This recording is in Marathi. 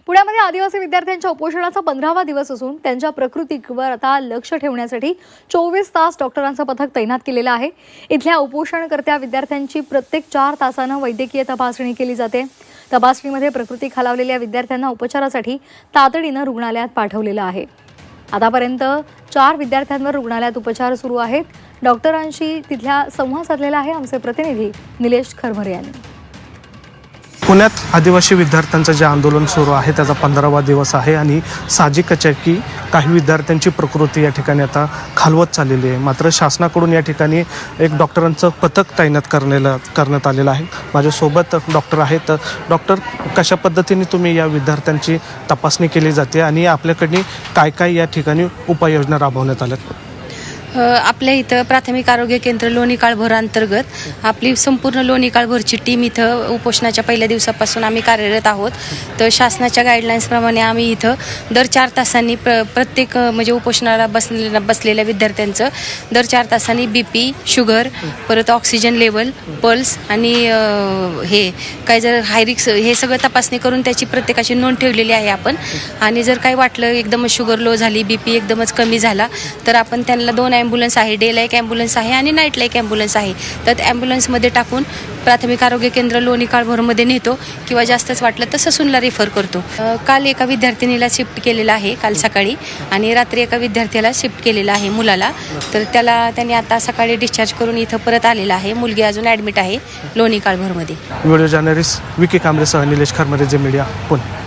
पुण्यामध्ये आदिवासी विद्यार्थ्यांच्या उपोषणाचा 15वा दिवस असून त्यांच्या प्रकृतीवर आता लक्ष ठेवण्यासाठी 24 तास डॉक्टरांचं पथक तैनात केलेलं आहे। इथल्या उपोषणकर्त्या विद्यार्थ्यांची प्रत्येक 4 तासांना वैद्यकीय तपासणी केली जाते। तपासणीमध्ये प्रकृती खालावलेल्या विद्यार्थ्यांना उपचारासाठी तातडीनं रुग्णालयात पाठवलेलं आहे। आतापर्यंत 4 विद्यार्थ्यांवर रुग्णालयात उपचार सुरू आहेत। डॉक्टरांशी तिथल्या संवाद साधलेला आहे आमचे प्रतिनिधी निलेश खरमरे यांनी। पुण्यात आदिवासी विद्यार्थ्यांचं जे आंदोलन सुरू आहे त्याचा 15वा दिवस आहे आणि साहजिकच आहे की काही विद्यार्थ्यांची प्रकृती या ठिकाणी आता खालवत चाललेली आहे। मात्र शासनाकडून या ठिकाणी एक डॉक्टरांचं पथक तैनात करण्यात आलेलं आहे। माझ्यासोबत डॉक्टर आहेत। डॉक्टर, कशा पद्धतीने तुम्ही या विद्यार्थ्यांची तपासणी केली जाते आणि आपल्याकडे काय काय या ठिकाणी उपाययोजना राबवण्यात आल्यात? आपल्या इथं प्राथमिक आरोग्य केंद्र लोणी काळभोर अंतर्गत आपली संपूर्ण लोणी काळभोरची टीम इथं उपोषणाच्या पहिल्या दिवसापासून आम्ही कार्यरत आहोत। तर शासनाच्या गाईडलाईन्सप्रमाणे आम्ही इथं दर 4 तासांनी प्रत्येक म्हणजे उपोषणाला बसलेल्या विद्यार्थ्यांचं दर 4 तासांनी BP, शुगर, परत ऑक्सिजन लेवल, पल्स आणि हे काय जर हाय रिस्क हे सगळं तपासणी करून त्याची प्रत्येकाची नोंद ठेवलेली आहे आपण। आणि जर काही वाटलं एकदमच शुगर लो झाली, BP एकदमच कमी झाला तर आपण त्यांना 2 ॲम्ब्युलन्स आहे, डेला एक ॲम्ब्युलन्स आहे आणि नाईटला एक ॲम्ब्युलन्स आहे। तर ॲम्ब्युलन्समध्ये टाकून प्राथमिक आरोग्य केंद्र लोणी काळभोरमध्ये नेतो किंवा जास्तच वाटलं तर ससूनला रेफर करतो। काल एका विद्यार्थिनीला शिफ्ट केलेलं आहे काल सकाळी आणि रात्री एका विद्यार्थ्याला शिफ्ट केलेलं आहे मुलाला। तर त्यांनी आता सकाळी डिस्चार्ज करून इथं परत आलेला आहे। मुलगी अजून ॲडमिट आहे लोणी काळभोरमध्ये। व्हिडिओ जर्नलिस्ट विकी कांबळेसह निलेश खरमरे, जे मीडिया, पुणे।